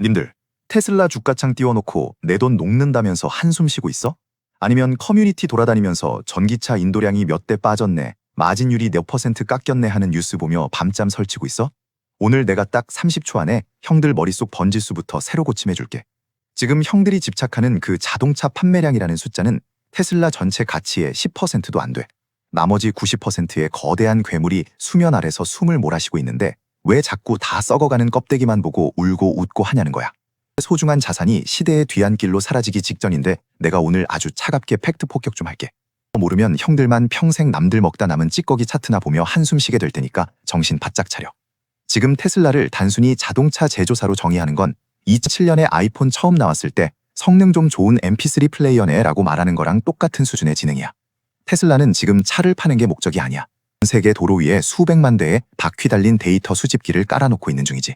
님들, 테슬라 주가창 띄워놓고 내 돈 녹는다면서 한숨 쉬고 있어? 아니면 커뮤니티 돌아다니면서 전기차 인도량이 몇 대 빠졌네, 마진율이 몇 퍼센트 깎였네 하는 뉴스 보며 밤잠 설치고 있어? 오늘 내가 딱 30초 안에 형들 머릿속 번지수부터 새로 고침해줄게. 지금 형들이 집착하는 그 자동차 판매량이라는 숫자는 테슬라 전체 가치의 10%도 안 돼. 나머지 90%의 거대한 괴물이 수면 아래서 숨을 몰아쉬고 있는데 왜 자꾸 다 썩어가는 껍데기만 보고 울고 웃고 하냐는 거야. 소중한 자산이 시대의 뒤안길로 사라지기 직전인데 내가 오늘 아주 차갑게 팩트 폭격 좀 할게. 모르면 형들만 평생 남들 먹다 남은 찌꺼기 차트나 보며 한숨 쉬게 될 테니까 정신 바짝 차려. 지금 테슬라를 단순히 자동차 제조사로 정의하는 건 2007년에 아이폰 처음 나왔을 때 성능 좀 좋은 MP3 플레이어네 라고 말하는 거랑 똑같은 수준의 지능이야. 테슬라는 지금 차를 파는 게 목적이 아니야. 세계 도로 위에 수백만 대의 바퀴 달린 데이터 수집기를 깔아놓고 있는 중이지.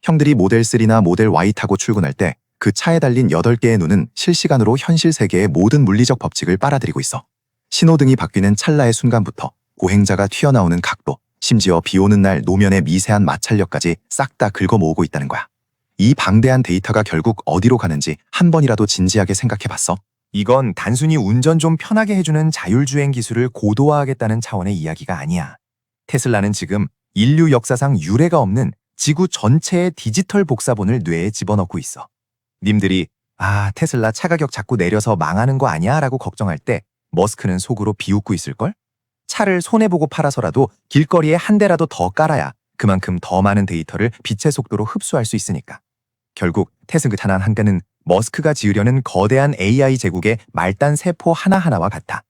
형들이 모델 3나 모델 Y 타고 출근할 때 그 차에 달린 8개의 눈은 실시간으로 현실 세계의 모든 물리적 법칙을 빨아들이고 있어. 신호등이 바뀌는 찰나의 순간부터 고행자가 튀어나오는 각도, 심지어 비 오는 날 노면의 미세한 마찰력까지 싹 다 긁어 모으고 있다는 거야. 이 방대한 데이터가 결국 어디로 가는지 한 번이라도 진지하게 생각해봤어? 이건 단순히 운전 좀 편하게 해주는 자율주행 기술을 고도화하겠다는 차원의 이야기가 아니야. 테슬라는 지금 인류 역사상 유례가 없는 지구 전체의 디지털 복사본을 뇌에 집어넣고 있어. 님들이 테슬라 차 가격 자꾸 내려서 망하는 거 아니야? 라고 걱정할 때 머스크는 속으로 비웃고 있을걸? 차를 손해보고 팔아서라도 길거리에 한 대라도 더 깔아야 그만큼 더 많은 데이터를 빛의 속도로 흡수할 수 있으니까. 결국 테스그탄한 한가는 머스크가 지으려는 거대한 AI 제국의 말단 세포 하나하나와 같아.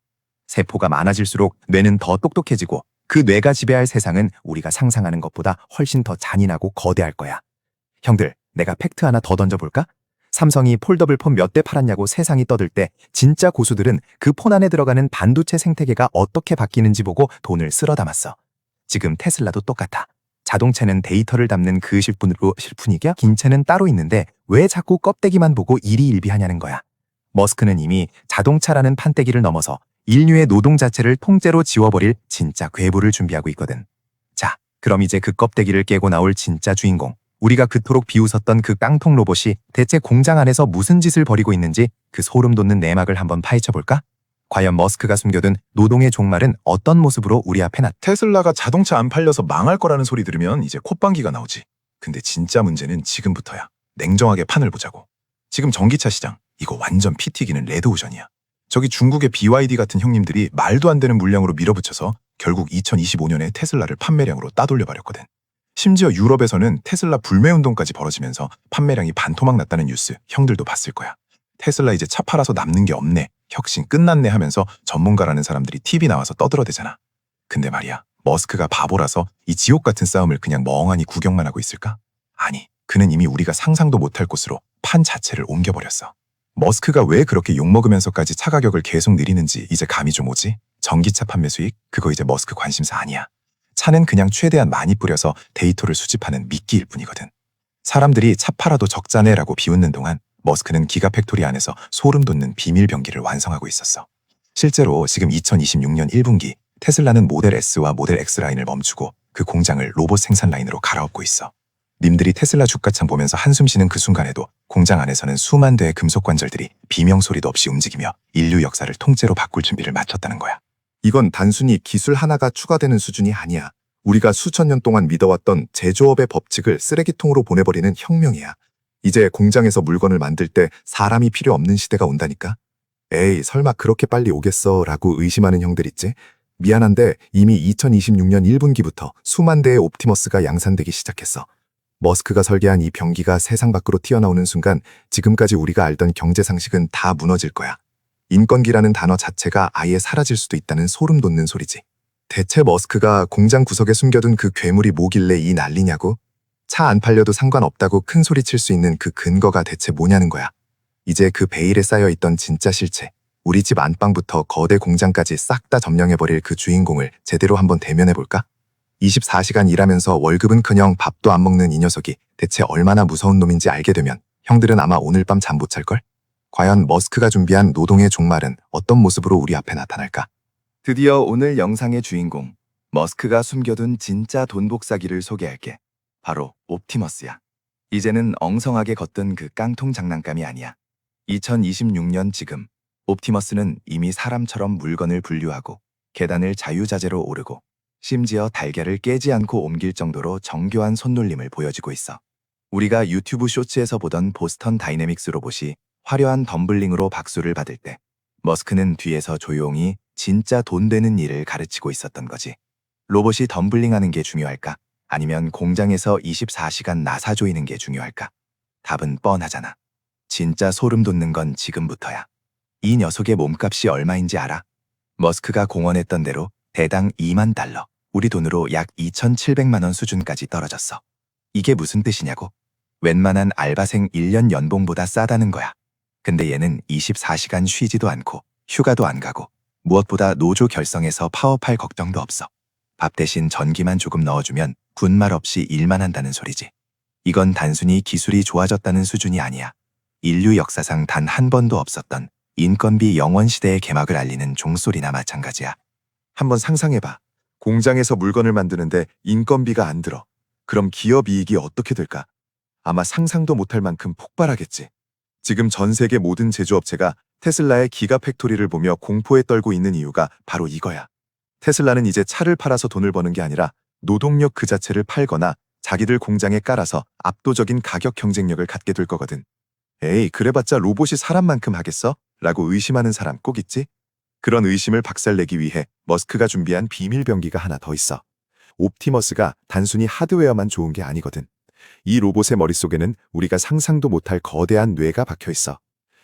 세포가 많아질수록 뇌는 더 똑똑해지고 그 뇌가 지배할 세상은 우리가 상상하는 것보다 훨씬 더 잔인하고 거대할 거야. 형들, 내가 팩트 하나 더 던져볼까? 삼성이 폴더블 폰 몇 대 팔았냐고 세상이 떠들 때 진짜 고수들은 그 폰 안에 들어가는 반도체 생태계가 어떻게 바뀌는지 보고 돈을 쓸어 담았어. 지금 테슬라도 똑같아. 자동차는 데이터를 담는 그 실fun이랴 긴체는 따로 있는데 왜 자꾸 껍데기만 보고 일희일비하냐는 거야. 머스크는 이미 자동차라는 판때기를 넘어서 인류의 노동 자체를 통째로 지워버릴 진짜 괴물을 준비하고 있거든. 자, 그럼 이제 그 껍데기를 깨고 나올 진짜 주인공, 우리가 그토록 비웃었던 그 깡통 로봇이 대체 공장 안에서 무슨 짓을 벌이고 있는지 그 소름 돋는 내막을 한번 파헤쳐볼까? 과연 머스크가 숨겨둔 노동의 종말은 어떤 모습으로 우리 앞에 테슬라가 자동차 안 팔려서 망할 거라는 소리 들으면 이제 콧방귀가 나오지. 근데 진짜 문제는 지금부터야. 냉정하게 판을 보자고. 지금 전기차 시장, 이거 완전 피 튀기는 레드오션이야. 저기 중국의 BYD 같은 형님들이 말도 안 되는 물량으로 밀어붙여서 결국 2025년에 테슬라를 판매량으로 따돌려버렸거든. 심지어 유럽에서는 테슬라 불매운동까지 벌어지면서 판매량이 반토막 났다는 뉴스 형들도 봤을 거야. 테슬라 이제 차 팔아서 남는 게 없네, 혁신 끝났네 하면서 전문가라는 사람들이 TV 나와서 떠들어대잖아. 근데 말이야, 머스크가 바보라서 이 지옥 같은 싸움을 그냥 멍하니 구경만 하고 있을까? 아니, 그는 이미 우리가 상상도 못할 곳으로 판 자체를 옮겨버렸어. 머스크가 왜 그렇게 욕먹으면서까지 차 가격을 계속 내리는지 이제 감이 좀 오지? 전기차 판매 수익? 그거 이제 머스크 관심사 아니야. 차는 그냥 최대한 많이 뿌려서 데이터를 수집하는 미끼일 뿐이거든. 사람들이 차 팔아도 적자네라고 비웃는 동안 머스크는 기가팩토리 안에서 소름 돋는 비밀 병기를 완성하고 있었어. 실제로 지금 2026년 1분기 테슬라는 모델 S와 모델 X 라인을 멈추고 그 공장을 로봇 생산 라인으로 갈아엎고 있어. 님들이 테슬라 주가창 보면서 한숨 쉬는 그 순간에도 공장 안에서는 수만 대의 금속 관절들이 비명소리도 없이 움직이며 인류 역사를 통째로 바꿀 준비를 마쳤다는 거야. 이건 단순히 기술 하나가 추가되는 수준이 아니야. 우리가 수천 년 동안 믿어왔던 제조업의 법칙을 쓰레기통으로 보내버리는 혁명이야. 이제 공장에서 물건을 만들 때 사람이 필요 없는 시대가 온다니까? 에이, 설마 그렇게 빨리 오겠어? 라고 의심하는 형들 있지? 미안한데 이미 2026년 1분기부터 수만 대의 옵티머스가 양산되기 시작했어. 머스크가 설계한 이 병기가 세상 밖으로 튀어나오는 순간 지금까지 우리가 알던 경제 상식은 다 무너질 거야. 인건기라는 단어 자체가 아예 사라질 수도 있다는 소름 돋는 소리지. 대체 머스크가 공장 구석에 숨겨둔 그 괴물이 뭐길래 이 난리냐고? 차 안 팔려도 상관없다고 큰 소리 칠 수 있는 그 근거가 대체 뭐냐는 거야. 이제 그 베일에 쌓여있던 진짜 실체, 우리 집 안방부터 거대 공장까지 싹 다 점령해버릴 그 주인공을 제대로 한번 대면해볼까? 24시간 일하면서 월급은커녕 밥도 안 먹는 이 녀석이 대체 얼마나 무서운 놈인지 알게 되면 형들은 아마 오늘 밤 잠 못 잘걸? 과연 머스크가 준비한 노동의 종말은 어떤 모습으로 우리 앞에 나타날까? 드디어 오늘 영상의 주인공, 머스크가 숨겨둔 진짜 돈 복사기를 소개할게. 바로 옵티머스야. 이제는 엉성하게 걷던 그 깡통 장난감이 아니야. 2026년 지금 옵티머스는 이미 사람처럼 물건을 분류하고 계단을 자유자재로 오르고 심지어 달걀을 깨지 않고 옮길 정도로 정교한 손놀림을 보여주고 있어. 우리가 유튜브 쇼츠에서 보던 보스턴 다이내믹스 로봇이 화려한 덤블링으로 박수를 받을 때 머스크는 뒤에서 조용히 진짜 돈 되는 일을 가르치고 있었던 거지. 로봇이 덤블링하는 게 중요할까? 아니면 공장에서 24시간 나사 조이는 게 중요할까? 답은 뻔하잖아. 진짜 소름 돋는 건 지금부터야. 이 녀석의 몸값이 얼마인지 알아? 머스크가 공언했던 대로 대당 2만 달러, 우리 돈으로 약 2,700만 원 수준까지 떨어졌어. 이게 무슨 뜻이냐고? 웬만한 알바생 1년 연봉보다 싸다는 거야. 근데 얘는 24시간 쉬지도 않고 휴가도 안 가고 무엇보다 노조 결성해서 파업할 걱정도 없어. 밥 대신 전기만 조금 넣어주면 군말 없이 일만 한다는 소리지. 이건 단순히 기술이 좋아졌다는 수준이 아니야. 인류 역사상 단 한 번도 없었던 인건비 영원 시대의 개막을 알리는 종소리나 마찬가지야. 한번 상상해봐. 공장에서 물건을 만드는데 인건비가 안 들어. 그럼 기업 이익이 어떻게 될까? 아마 상상도 못할 만큼 폭발하겠지. 지금 전 세계 모든 제조업체가 테슬라의 기가 팩토리를 보며 공포에 떨고 있는 이유가 바로 이거야. 테슬라는 이제 차를 팔아서 돈을 버는 게 아니라 노동력 그 자체를 팔거나 자기들 공장에 깔아서 압도적인 가격 경쟁력을 갖게 될 거거든. 에이, 그래봤자 로봇이 사람만큼 하겠어? 라고 의심하는 사람 꼭 있지? 그런 의심을 박살내기 위해 머스크가 준비한 비밀 병기가 하나 더 있어. 옵티머스가 단순히 하드웨어만 좋은 게 아니거든. 이 로봇의 머릿속에는 우리가 상상도 못할 거대한 뇌가 박혀 있어.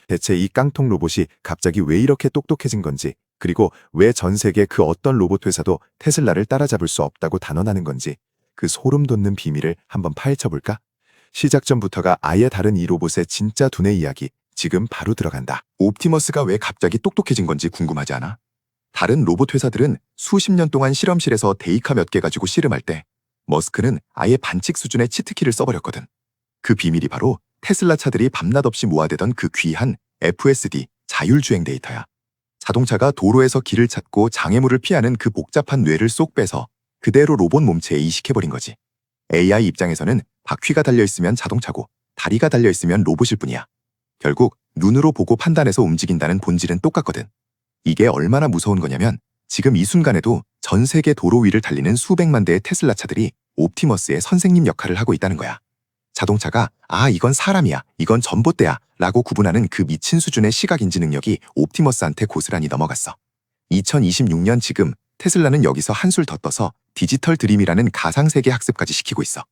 대체 이 깡통 로봇이 갑자기 왜 이렇게 똑똑해진 건지, 그리고 왜 전 세계 그 어떤 로봇 회사도 테슬라를 따라잡을 수 없다고 단언하는 건지, 그 소름 돋는 비밀을 한번 파헤쳐볼까? 시작 전부터가 아예 다른 이 로봇의 진짜 두뇌 이야기, 지금 바로 들어간다. 옵티머스가 왜 갑자기 똑똑해진 건지 궁금하지 않아? 다른 로봇 회사들은 수십 년 동안 실험실에서 데이카 몇 개 가지고 씨름할 때 머스크는 아예 반칙 수준의 치트키를 써버렸거든. 그 비밀이 바로 테슬라 차들이 밤낮 없이 모아대던 그 귀한 FSD, 자율주행 데이터야. 자동차가 도로에서 길을 찾고 장애물을 피하는 그 복잡한 뇌를 쏙 빼서 그대로 로봇 몸체에 이식해버린 거지. AI 입장에서는 바퀴가 달려있으면 자동차고 다리가 달려있으면 로봇일 뿐이야. 결국 눈으로 보고 판단해서 움직인다는 본질은 똑같거든. 이게 얼마나 무서운 거냐면 지금 이 순간에도 전 세계 도로 위를 달리는 수백만 대의 테슬라 차들이 옵티머스의 선생님 역할을 하고 있다는 거야. 자동차가 이건 사람이야, 이건 전봇대야 라고 구분하는 그 미친 수준의 시각인지 능력이 옵티머스한테 고스란히 넘어갔어. 2026년 지금 테슬라는 여기서 한술 더 떠서 디지털 드림이라는 가상세계 학습까지 시키고 있어.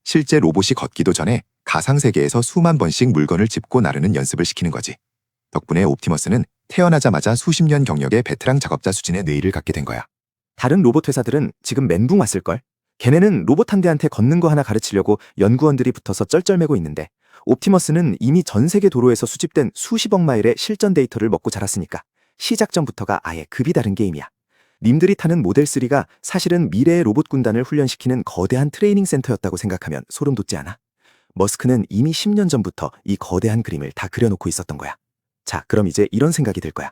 실제 로봇이 걷기도 전에 가상세계에서 수만 번씩 물건을 짚고 나르는 연습을 시키는 거지. 덕분에 옵티머스는 태어나자마자 수십 년 경력의 베테랑 작업자 수준의 뇌를 갖게 된 거야. 다른 로봇 회사들은 지금 멘붕 왔을걸? 걔네는 로봇 한 대한테 걷는 거 하나 가르치려고 연구원들이 붙어서 쩔쩔매고 있는데 옵티머스는 이미 전 세계 도로에서 수집된 수십억 마일의 실전 데이터를 먹고 자랐으니까 시작 전부터가 아예 급이 다른 게임이야. 님들이 타는 모델 3가 사실은 미래의 로봇 군단을 훈련시키는 거대한 트레이닝 센터였다고 생각하면 소름 돋지 않아? 머스크는 이미 10년 전부터 이 거대한 그림을 다 그려놓고 있었던 거야. 자, 그럼 이제 이런 생각이 들 거야.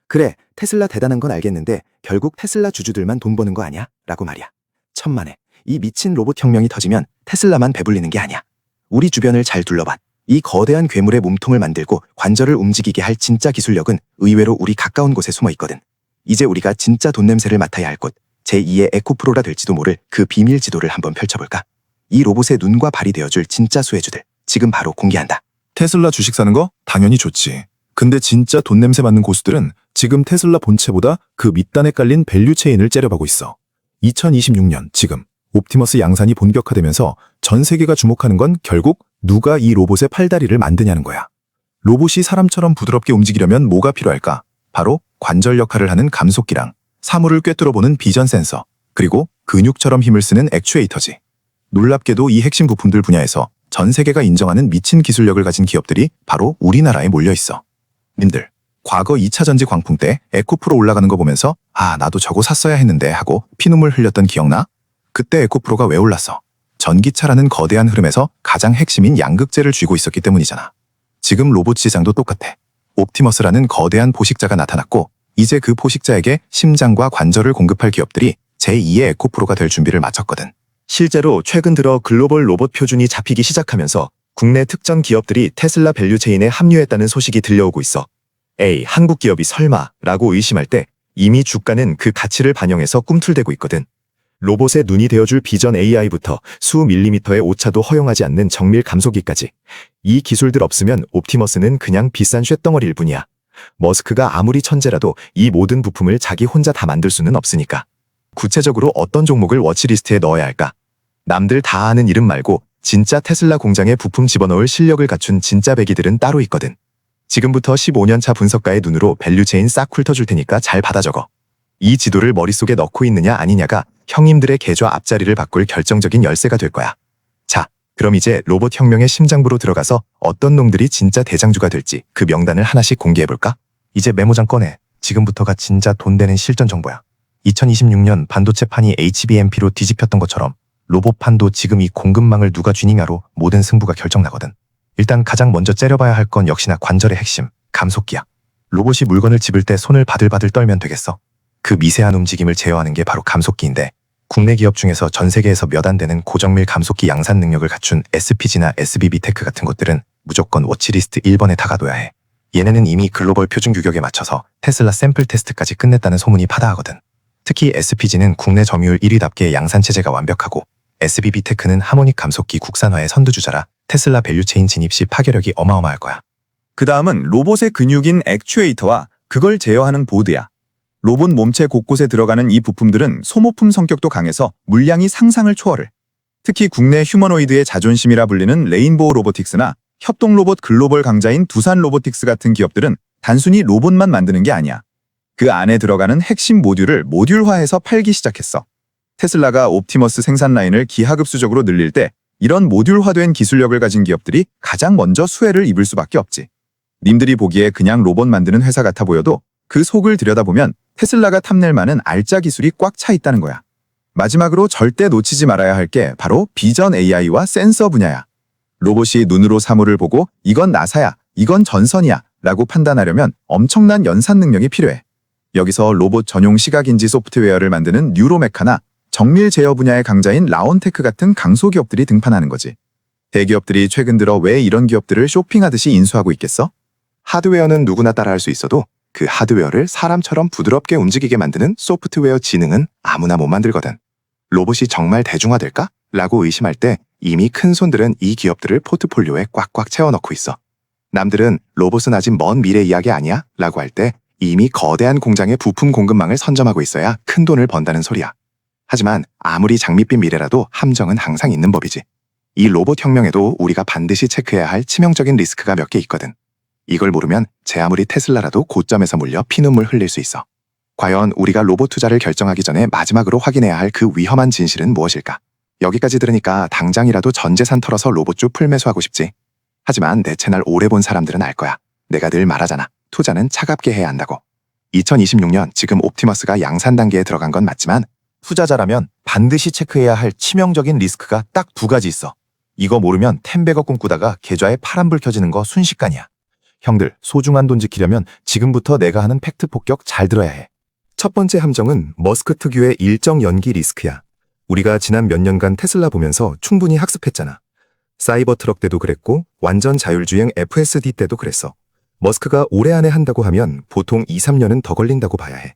그래, 테슬라 대단한 건 알겠는데 결국 테슬라 주주들만 돈 버는 거 아니야? 라고 말이야. 천만에, 이 미친 로봇 혁명이 터지면 테슬라만 배불리는 게 아니야. 우리 주변을 잘 둘러봐. 이 거대한 괴물의 몸통을 만들고 관절을 움직이게 할 진짜 기술력은 의외로 우리 가까운 곳에 숨어 있거든. 이제 우리가 진짜 돈 냄새를 맡아야 할 곳, 제2의 에코프로가 될지도 모를 그 비밀 지도를 한번 펼쳐볼까? 이 로봇의 눈과 발이 되어줄 진짜 수혜주들, 지금 바로 공개한다. 테슬라 주식 사는 거 당연히 좋지. 근데 진짜 돈 냄새 맡는 고수들은 지금 테슬라 본체보다 그 밑단에 깔린 밸류체인을 째려보고 있어. 2026년 지금 옵티머스 양산이 본격화되면서 전 세계가 주목하는 건 결국 누가 이 로봇의 팔다리를 만드냐는 거야. 로봇이 사람처럼 부드럽게 움직이려면 뭐가 필요할까? 바로 관절 역할을 하는 감속기랑 사물을 꿰뚫어보는 비전 센서, 그리고 근육처럼 힘을 쓰는 액추에이터지. 놀랍게도 이 핵심 부품들 분야에서 전 세계가 인정하는 미친 기술력을 가진 기업들이 바로 우리나라에 몰려있어. 님들, 과거 2차 전지 광풍 때 에코프로 올라가는 거 보면서 나도 저거 샀어야 했는데 하고 피눈물 흘렸던 기억나? 그때 에코프로가 왜 올랐어? 전기차라는 거대한 흐름에서 가장 핵심인 양극재를 쥐고 있었기 때문이잖아. 지금 로봇 시장도 똑같아. 옵티머스라는 거대한 포식자가 나타났고 이제 그 포식자에게 심장과 관절을 공급할 기업들이 제2의 에코프로가 될 준비를 마쳤거든. 실제로 최근 들어 글로벌 로봇 표준이 잡히기 시작하면서 국내 특정 기업들이 테슬라 밸류체인에 합류했다는 소식이 들려오고 있어. 에이, 한국 기업이 설마라고 의심할 때 이미 주가는 그 가치를 반영해서 꿈틀대고 있거든. 로봇의 눈이 되어줄 비전 AI부터 수 밀리미터의 오차도 허용하지 않는 정밀 감속기까지. 이 기술들 없으면 옵티머스는 그냥 비싼 쇳덩어리일 뿐이야. 머스크가 아무리 천재라도 이 모든 부품을 자기 혼자 다 만들 수는 없으니까. 구체적으로 어떤 종목을 워치리스트에 넣어야 할까? 남들 다 아는 이름 말고 진짜 테슬라 공장에 부품 집어넣을 실력을 갖춘 진짜 배기들은 따로 있거든. 지금부터 15년차 분석가의 눈으로 밸류체인 싹 훑어줄 테니까 잘 받아 적어. 이 지도를 머릿속에 넣고 있느냐 아니냐가 형님들의 계좌 앞자리를 바꿀 결정적인 열쇠가 될 거야. 자, 그럼 이제 로봇 혁명의 심장부로 들어가서 어떤 놈들이 진짜 대장주가 될지 그 명단을 하나씩 공개해볼까? 이제 메모장 꺼내. 지금부터가 진짜 돈 되는 실전 정보야. 2026년 반도체판이 HBMP로 뒤집혔던 것처럼 로봇판도 지금 이 공급망을 누가 쥐느냐로 모든 승부가 결정나거든. 일단 가장 먼저 째려봐야 할 건 역시나 관절의 핵심, 감속기야. 로봇이 물건을 집을 때 손을 바들바들 떨면 되겠어? 그 미세한 움직임을 제어하는 게 바로 감속기인데 국내 기업 중에서 전 세계에서 몇 안 되는 고정밀 감속기 양산 능력을 갖춘 SPG나 SBB테크 같은 것들은 무조건 워치리스트 1번에 다가둬야 해. 얘네는 이미 글로벌 표준 규격에 맞춰서 테슬라 샘플 테스트까지 끝냈다는 소문이 파다하거든. 특히 SPG는 국내 점유율 1위답게 양산체제가 완벽하고 SBB테크는 하모닉 감속기 국산화의 선두주자라 테슬라 밸류체인 진입 시 파괴력이 어마어마할 거야. 그 다음은 로봇의 근육인 액추에이터와 그걸 제어하는 보드야. 로봇 몸체 곳곳에 들어가는 이 부품들은 소모품 성격도 강해서 물량이 상상을 초월해. 특히 국내 휴머노이드의 자존심이라 불리는 레인보우 로보틱스나 협동 로봇 글로벌 강자인 두산 로보틱스 같은 기업들은 단순히 로봇만 만드는 게 아니야. 그 안에 들어가는 핵심 모듈을 모듈화해서 팔기 시작했어. 테슬라가 옵티머스 생산 라인을 기하급수적으로 늘릴 때 이런 모듈화된 기술력을 가진 기업들이 가장 먼저 수혜를 입을 수밖에 없지. 님들이 보기에 그냥 로봇 만드는 회사 같아 보여도 그 속을 들여다보면 테슬라가 탐낼 만한 알짜 기술이 꽉 차 있다는 거야. 마지막으로 절대 놓치지 말아야 할 게 바로 비전 AI와 센서 분야야. 로봇이 눈으로 사물을 보고 이건 나사야, 이건 전선이야 라고 판단하려면 엄청난 연산 능력이 필요해. 여기서 로봇 전용 시각인지 소프트웨어를 만드는 뉴로메카나 정밀 제어 분야의 강자인 라온테크 같은 강소기업들이 등판하는 거지. 대기업들이 최근 들어 왜 이런 기업들을 쇼핑하듯이 인수하고 있겠어? 하드웨어는 누구나 따라할 수 있어도 그 하드웨어를 사람처럼 부드럽게 움직이게 만드는 소프트웨어 지능은 아무나 못 만들거든. 로봇이 정말 대중화될까? 라고 의심할 때 이미 큰 손들은 이 기업들을 포트폴리오에 꽉꽉 채워넣고 있어. 남들은 로봇은 아직 먼 미래 이야기 아니야? 라고 할 때 이미 거대한 공장의 부품 공급망을 선점하고 있어야 큰 돈을 번다는 소리야. 하지만 아무리 장밋빛 미래라도 함정은 항상 있는 법이지. 이 로봇 혁명에도 우리가 반드시 체크해야 할 치명적인 리스크가 몇 개 있거든. 이걸 모르면 제 아무리 테슬라라도 고점에서 물려 피눈물 흘릴 수 있어. 과연 우리가 로봇 투자를 결정하기 전에 마지막으로 확인해야 할 그 위험한 진실은 무엇일까? 여기까지 들으니까 당장이라도 전 재산 털어서 로봇주 풀매수하고 싶지. 하지만 내 채널 오래 본 사람들은 알 거야. 내가 늘 말하잖아. 투자는 차갑게 해야 한다고. 2026년 지금 옵티머스가 양산 단계에 들어간 건 맞지만 투자자라면 반드시 체크해야 할 치명적인 리스크가 딱 두 가지 있어. 이거 모르면 텐베거 꿈꾸다가 계좌에 파란불 켜지는 거 순식간이야. 형들, 소중한 돈 지키려면 지금부터 내가 하는 팩트 폭격 잘 들어야 해. 첫 번째 함정은 머스크 특유의 일정 연기 리스크야. 우리가 지난 몇 년간 테슬라 보면서 충분히 학습했잖아. 사이버 트럭 때도 그랬고 완전 자율주행 FSD 때도 그랬어. 머스크가 올해 안에 한다고 하면 보통 2, 3년은 더 걸린다고 봐야 해.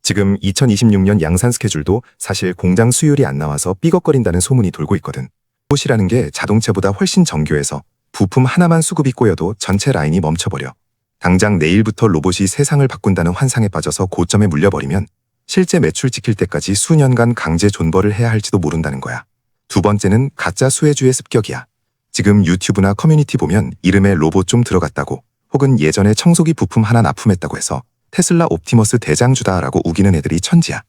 지금 2026년 양산 스케줄도 사실 공장 수율이 안 나와서 삐걱거린다는 소문이 돌고 있거든. 로봇이라는 게 자동차보다 훨씬 정교해서 부품 하나만 수급이 꼬여도 전체 라인이 멈춰버려. 당장 내일부터 로봇이 세상을 바꾼다는 환상에 빠져서 고점에 물려버리면 실제 매출 지킬 때까지 수년간 강제 존버를 해야 할지도 모른다는 거야. 두 번째는 가짜 수혜주의 습격이야. 지금 유튜브나 커뮤니티 보면 이름에 로봇 좀 들어갔다고 혹은 예전에 청소기 부품 하나 납품했다고 해서 테슬라 옵티머스 대장주다라고 우기는 애들이 천지야.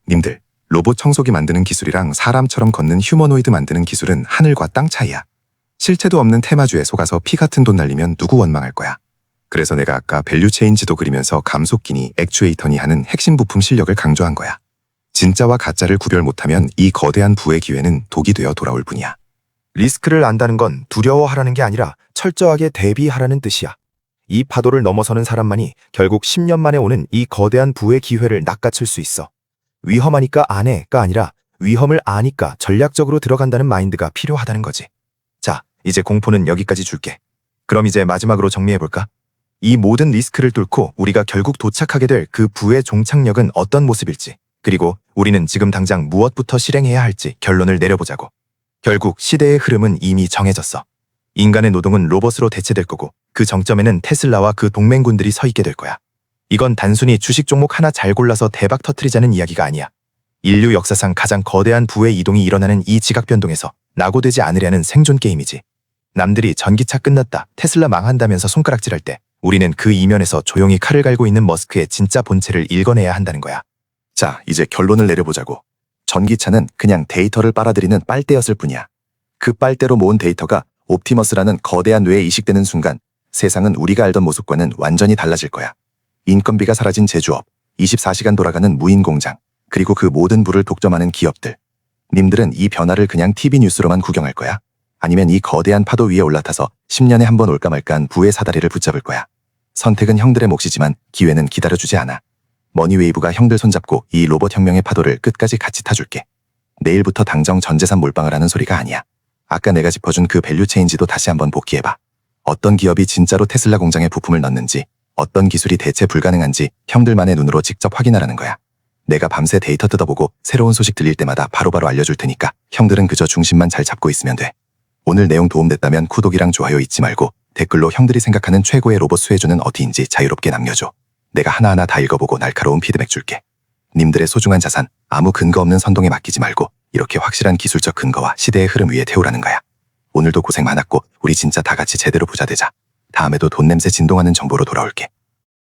님들, 로봇 청소기 만드는 기술이랑 사람처럼 걷는 휴머노이드 만드는 기술은 하늘과 땅 차이야. 실체도 없는 테마주에 속아서 피 같은 돈 날리면 누구 원망할 거야. 그래서 내가 아까 밸류체인 지도 그리면서 감속기니 액추에이터니 하는 핵심 부품 실력을 강조한 거야. 진짜와 가짜를 구별 못하면 이 거대한 부의 기회는 독이 되어 돌아올 뿐이야. 리스크를 안다는 건 두려워하라는 게 아니라 철저하게 대비하라는 뜻이야. 이 파도를 넘어서는 사람만이 결국 10년 만에 오는 이 거대한 부의 기회를 낚아챌 수 있어. 위험하니까 안 해가 아니라 위험을 아니까 전략적으로 들어간다는 마인드가 필요하다는 거지. 자, 이제 공포는 여기까지 줄게. 그럼 이제 마지막으로 정리해볼까? 이 모든 리스크를 뚫고 우리가 결국 도착하게 될 그 부의 종착역은 어떤 모습일지, 그리고 우리는 지금 당장 무엇부터 실행해야 할지 결론을 내려보자고. 결국 시대의 흐름은 이미 정해졌어. 인간의 노동은 로봇으로 대체될 거고 그 정점에는 테슬라와 그 동맹군들이 서 있게 될 거야. 이건 단순히 주식 종목 하나 잘 골라서 대박 터트리자는 이야기가 아니야. 인류 역사상 가장 거대한 부의 이동이 일어나는 이 지각 변동에서 낙오되지 않으려는 생존 게임이지. 남들이 전기차 끝났다, 테슬라 망한다면서 손가락질할 때 우리는 그 이면에서 조용히 칼을 갈고 있는 머스크의 진짜 본체를 읽어내야 한다는 거야. 자, 이제 결론을 내려보자고. 전기차는 그냥 데이터를 빨아들이는 빨대였을 뿐이야. 그 빨대로 모은 데이터가 옵티머스라는 거대한 뇌에 이식되는 순간 세상은 우리가 알던 모습과는 완전히 달라질 거야. 인건비가 사라진 제조업, 24시간 돌아가는 무인 공장, 그리고 그 모든 부를 독점하는 기업들. 님들은 이 변화를 그냥 TV 뉴스로만 구경할 거야? 아니면 이 거대한 파도 위에 올라타서 10년에 한 번 올까 말까한 부의 사다리를 붙잡을 거야? 선택은 형들의 몫이지만 기회는 기다려주지 않아. 머니웨이브가 형들 손잡고 이 로봇 혁명의 파도를 끝까지 같이 타줄게. 내일부터 당장 전재산 몰빵을 하는 소리가 아니야. 아까 내가 짚어준 그 밸류 체인지도 다시 한번 복기해봐. 어떤 기업이 진짜로 테슬라 공장에 부품을 넣는지, 어떤 기술이 대체 불가능한지 형들만의 눈으로 직접 확인하라는 거야. 내가 밤새 데이터 뜯어보고 새로운 소식 들릴 때마다 바로바로 알려줄 테니까 형들은 그저 중심만 잘 잡고 있으면 돼. 오늘 내용 도움됐다면 구독이랑 좋아요 잊지 말고 댓글로 형들이 생각하는 최고의 로봇 수혜주는 어디인지 자유롭게 남겨줘. 내가 하나하나 다 읽어보고 날카로운 피드백 줄게. 님들의 소중한 자산, 아무 근거 없는 선동에 맡기지 말고 이렇게 확실한 기술적 근거와 시대의 흐름 위에 태우라는 거야. 오늘도 고생 많았고 우리 진짜 다 같이 제대로 부자 되자. 다음에도 돈 냄새 진동하는 정보로 돌아올게.